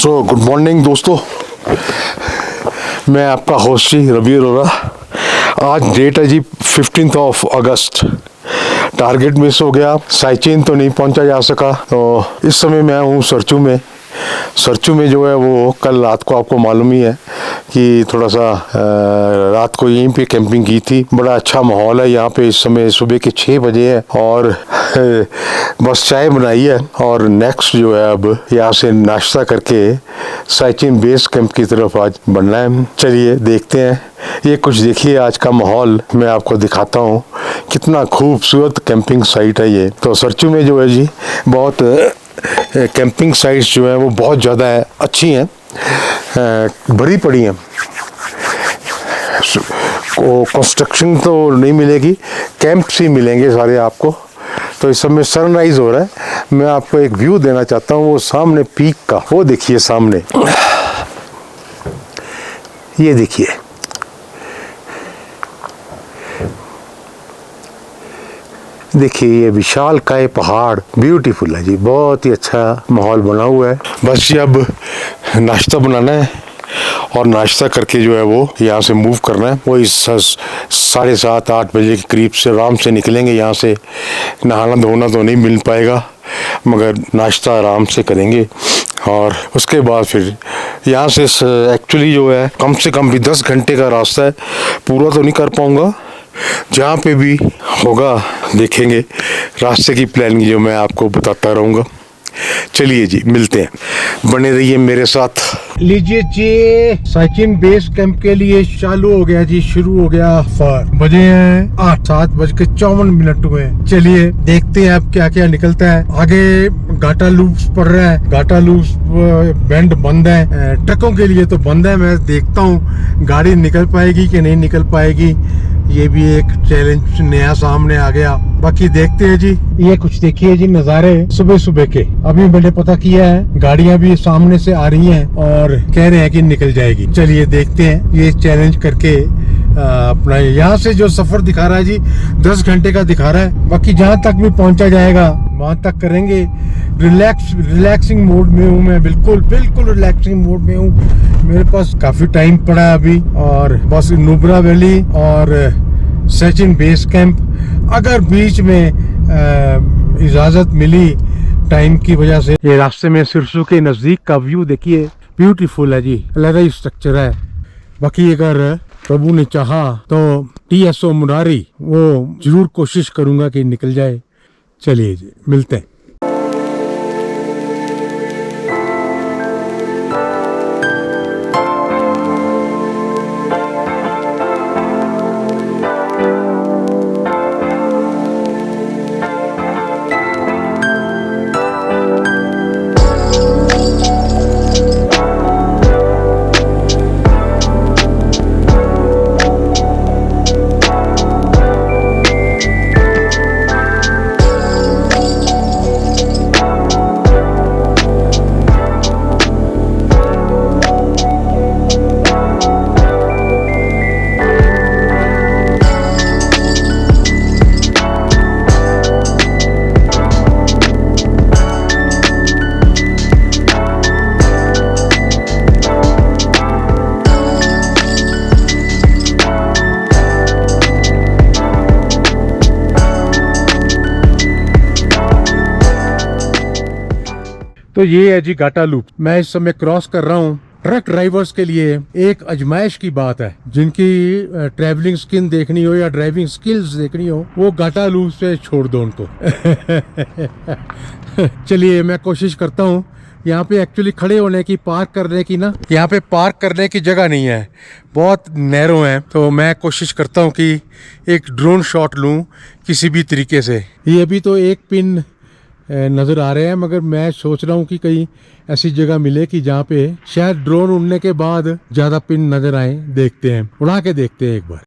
Good morning दोस्तों, मैं आपका होस्ट जी रवि अरोरा। आज डेट है जी 15 अगस्त। टारगेट मिस हो गया, साइचिन तो नहीं पहुंचा जा सका। तो इस समय मैं हूँ सरचू में। सरचू में जो है वो कल रात को आपको मालूम ही है कि थोड़ा सा रात को यहीं पे कैंपिंग की थी। बड़ा अच्छा माहौल है यहाँ पे। इस समय सुबह के 6 बजे है और बस चाय बनाई है और नेक्स्ट जो है अब यहाँ से नाश्ता करके साइचिन बेस कैंप की तरफ आज बढ़ना है। चलिए देखते हैं। ये कुछ देखिए आज का माहौल मैं आपको दिखाता हूँ। कितना खूबसूरत कैंपिंग साइट है ये। तो सरचू में जो है जी बहुत कैंपिंग साइट्स जो है वो बहुत ज़्यादा अच्छी हैं, भरी पड़ी हैं। कंस्ट्रक्शन तो नहीं मिलेगी, कैंप्स ही मिलेंगे सारे आपको। तो इस समय सनराइज हो रहा है। मैं आपको एक व्यू देना चाहता हूँ वो सामने पीक का। वो देखिए सामने, ये देखिए, देखिए ये विशाल काय पहाड़ ब्यूटीफुल है जी। बहुत ही अच्छा माहौल बना हुआ है। बस ये अब नाश्ता बनाना है और नाश्ता करके जो है वो यहाँ से मूव करना है। वो इस 7:30-8 बजे के करीब से आराम से निकलेंगे यहाँ से। नहाना धोना तो नहीं मिल पाएगा मगर नाश्ता आराम से करेंगे और उसके बाद फिर यहाँ से एक्चुअली जो है कम से कम भी 10 घंटे का रास्ता है। पूरा तो नहीं कर पाऊँगा, जहाँ पे भी होगा देखेंगे। रास्ते की प्लानिंग जो मैं आपको बताता रहूँगा। चलिए जी मिलते हैं, बने रहिए मेरे साथ। लीजिए जी, साइचिन बेस कैंप के लिए चालू हो गया जी, शुरू हो गया सफर। बजे हैं 7:54 हुए। चलिए देखते हैं अब क्या क्या निकलता है। आगे घाटा लूप्स पड़ रहा है, घाटा लूप्स बेंड बंद है, ट्रकों के लिए तो बंद है। मैं देखता हूँ गाड़ी निकल पाएगी कि नहीं निकल पाएगी। ये भी एक चैलेंज नया सामने आ गया। बाकी देखते हैं जी। ये कुछ देखिए जी नज़ारे सुबह सुबह के। अभी मैंने पता किया है गाड़ियां भी सामने से आ रही हैं और कह रहे हैं कि निकल जाएगी। चलिए देखते हैं। ये चैलेंज करके अपना यहाँ से जो सफर दिखा रहा है जी 10 घंटे का दिखा रहा है। बाकी जहाँ तक भी पहुँचा जाएगा वहां तक करेंगे। रिलैक्सिंग मोड में हूँ मैं, बिल्कुल रिलैक्सिंग मोड में हूँ। मेरे पास काफी टाइम पड़ा है अभी और बस नुब्रा वैली और साइचिन बेस कैंप। अगर बीच में इजाजत मिली टाइम की वजह से, ये रास्ते में सिरसू के नजदीक का व्यू देखिए, ब्यूटीफुल है जी। अलग स्ट्रक्चर है। बाकी अगर प्रभु ने चाहा तो TSO मुरारी वो जरूर कोशिश करूंगा कि निकल जाए। चलिए जी मिलते हैं। तो ये है जी घाटा लूप। मैं इस समय क्रॉस कर रहा हूँ। ट्रक ड्राइवर्स के लिए एक अजमाइश की बात है। जिनकी ट्रैवलिंग स्किल देखनी हो या ड्राइविंग स्किल्स देखनी हो वो घाटा लूप से छोड़ दो उनको। चलिए मैं कोशिश करता हूँ। यहाँ पे एक्चुअली खड़े होने की, पार्क करने की ना, यहाँ पे पार्क करने की जगह नहीं है, बहुत नैरो है। तो मैं कोशिश करता हूँ कि एक ड्रोन शॉट लूँ किसी भी तरीके से। ये भी तो एक पिन नज़र आ रहे हैं मगर मैं सोच रहा हूँ कि कहीं ऐसी जगह मिले कि जहाँ पे शायद ड्रोन उड़ने के बाद ज़्यादा पिन नज़र आए। देखते हैं, उड़ा के देखते हैं एक बार।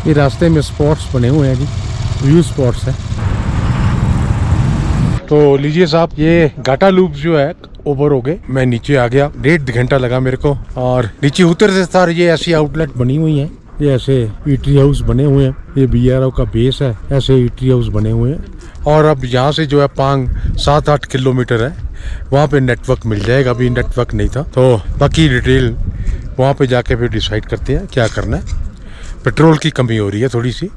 ये रास्ते में स्पॉट्स बने हुए हैं जी, व्यू स्पॉट्स हैं। तो लीजिए साहब, ये घाटा लूप जो है ओवर हो गए। मैं नीचे आ गया, 1.5 घंटा लगा मेरे को। और नीचे उतरते सार ये ऐसी आउटलेट बनी हुई है, ये ऐसे ईटरी हाउस बने हुए हैं। ये BRO का बेस है, ऐसे ईटरी हाउस बने हुए हैं। और अब यहाँ से जो है पांग 7-8 किलोमीटर है, वहाँ पे नेटवर्क मिल जाएगा। अभी नेटवर्क नहीं था, तो बाकी डिटेल वहाँ पे जाके फिर डिसाइड करते हैं क्या करना है। पेट्रोल की कमी हो रही है थोड़ी सी,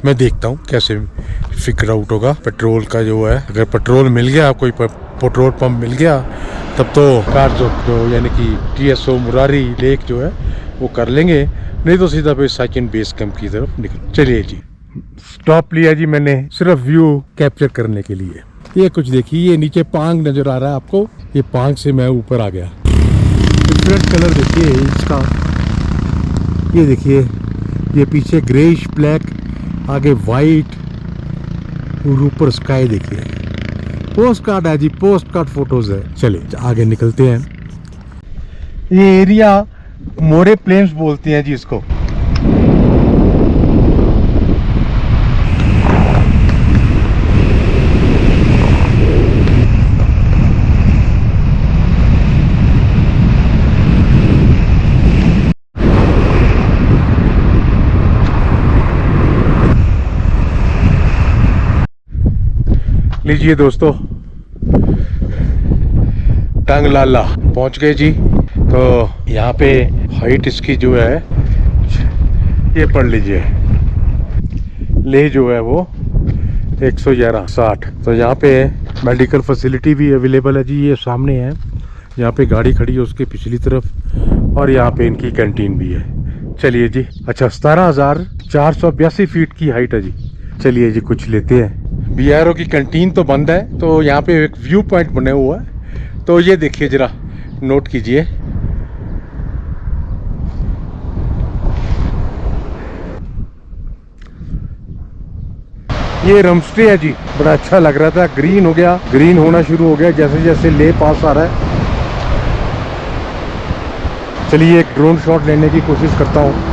मैं देखता हूँ कैसे फिगर आउट होगा पेट्रोल का जो है। अगर पेट्रोल मिल गया, कोई पेट्रोल पंप मिल गया, तब तो कार जो यानी कि TSO मुरारी लेक जो है वो कर लेंगे, नहीं तो सीधा फिर सचिन बेस कैंप की तरफ निकल। चलिए जी, स्टॉप लिया जी मैंने सिर्फ व्यू कैप्चर करने के लिए। ये कुछ देखिए, ये नीचे पांग नजर आ रहा है आपको, ये पांग से मैं ऊपर आ गया। डिफरेंट कलर देखिए इसका, ये देखिए, ये पीछे ग्रेइश ब्लैक, आगे वाइट और ऊपर स्काई देखिए। पोस्ट कार्ड है जी, पोस्ट कार्ड फोटोज है। चलिए आगे निकलते हैं। ये एरिया मोरे प्लेन्स बोलते हैं जी इसको। लीजिए दोस्तों, टंगलाला पहुंच गए जी। तो यहाँ पे हाइट इसकी जो है, ये पढ़ लीजिए, ले जो है वो 111.60। तो यहाँ पे मेडिकल फैसिलिटी भी अवेलेबल है जी। ये सामने है, यहाँ पे गाड़ी खड़ी है उसके पिछली तरफ, और यहाँ पे इनकी कैंटीन भी है। चलिए जी, अच्छा 17,482 फीट की हाइट है जी। चलिए जी, कुछ लेते हैं। BRO की कैंटीन तो बंद है, तो यहाँ पे एक व्यू पॉइंट बने हुआ है, तो ये देखिए जरा, नोट कीजिए। ये रमस्टे है जी, बड़ा अच्छा लग रहा था। ग्रीन हो गया, ग्रीन होना शुरू हो गया जैसे जैसे ले पास आ रहा है। चलिए एक ड्रोन शॉट लेने की कोशिश करता हूँ।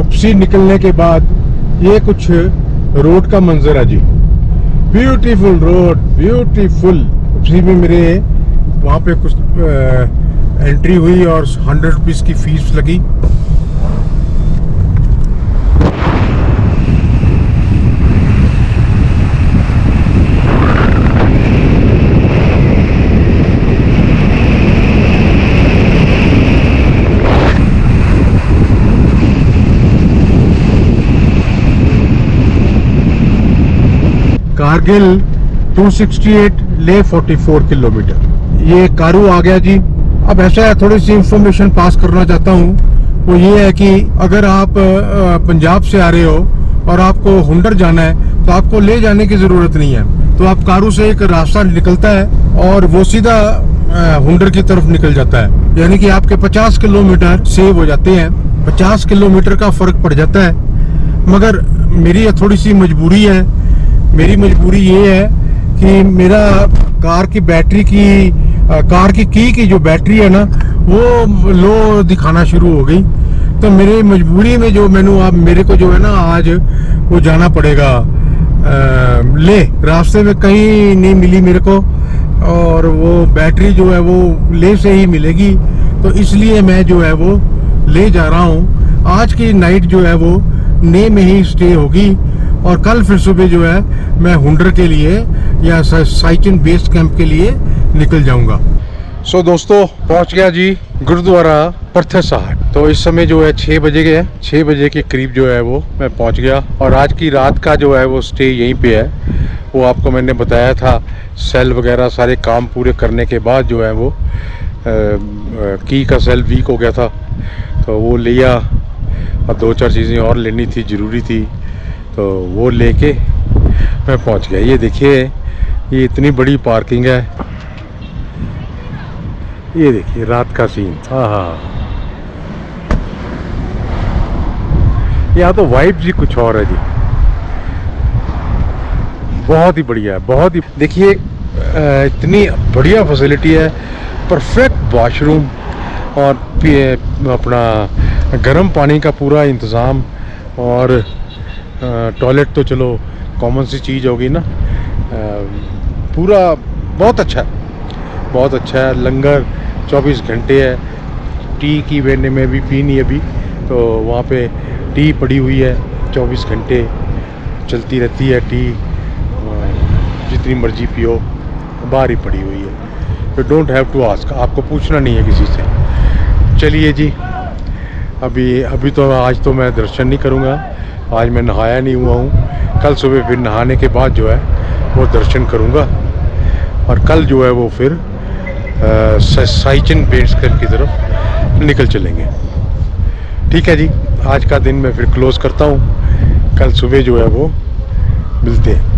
उपसी निकलने के बाद ये कुछ रोड का मंजर है जी। Beautiful road, beautiful. उपसी में मेरे वहाँ पे कुछ एंट्री हुई और 100 रुपीज़ की फीस लगी। कारगिल 268, ले 44 किलोमीटर। ये कारू आ गया जी। अब ऐसा है, थोड़ी सी इंफॉर्मेशन पास करना चाहता हूँ। वो ये है कि अगर आप पंजाब से आ रहे हो और आपको हुंडर जाना है तो आपको ले जाने की ज़रूरत नहीं है। तो आप कारू से एक रास्ता निकलता है और वो सीधा हुंडर की तरफ निकल जाता है, यानी कि आपके 50 किलोमीटर सेव हो जाते हैं। 50 किलोमीटर का फ़र्क पड़ जाता है। मगर मेरी थोड़ी सी मजबूरी है। मेरी मजबूरी ये है कि मेरा कार की बैटरी की कार की जो बैटरी है ना वो लो दिखाना शुरू हो गई। तो मेरी मजबूरी में जो मेरे को जो है ना आज वो जाना पड़ेगा ले। रास्ते में कहीं नहीं मिली मेरे को, और वो बैटरी जो है वो ले से ही मिलेगी। तो इसलिए मैं जो है वो ले जा रहा हूँ। आज की नाइट जो है वो ने में ही स्टे होगी और कल फिर सुबह जो है मैं हुंडर के लिए या साइचिन बेस कैंप के लिए निकल जाऊंगा। सो दोस्तों, पहुंच गया जी गुरुद्वारा परथे साहिब। तो इस समय जो है 6 बजे गए, 6 बजे के करीब जो है वो मैं पहुंच गया। और आज की रात का जो है वो स्टे यहीं पे है। वो आपको मैंने बताया था, सेल वगैरह सारे काम पूरे करने के बाद जो है वो की का सेल वीक हो गया था, तो वो लिया और 2-4 चीज़ें और लेनी थी, ज़रूरी थी, तो वो लेके मैं पहुंच गया। ये देखिए, ये इतनी बड़ी पार्किंग है। ये देखिए रात का सीन। हाँ, यहाँ तो वाइब जी कुछ और है जी। बहुत ही बढ़िया है, बहुत ही। देखिए इतनी बढ़िया फैसिलिटी है, परफेक्ट वॉशरूम और अपना गर्म पानी का पूरा इंतज़ाम, और टॉयलेट तो चलो कॉमन सी चीज़ होगी ना। पूरा बहुत अच्छा है, बहुत अच्छा है। लंगर 24 घंटे है। टी की मैंने में भी पीनी अभी, तो वहाँ पे टी पड़ी हुई है, 24 घंटे चलती रहती है टी, जितनी मर्जी पियो, बाहर ही पड़ी हुई है। You don't have to ask, आपको पूछना नहीं है किसी से। चलिए जी, अभी तो आज तो मैं दर्शन नहीं करूँगा। आज मैं नहाया नहीं हुआ हूँ। कल सुबह फिर नहाने के बाद जो है वो दर्शन करूँगा, और कल जो है वो फिर साइचिन बेस कैंप की तरफ निकल चलेंगे। ठीक है जी, आज का दिन मैं फिर क्लोज़ करता हूँ। कल सुबह जो है वो मिलते हैं।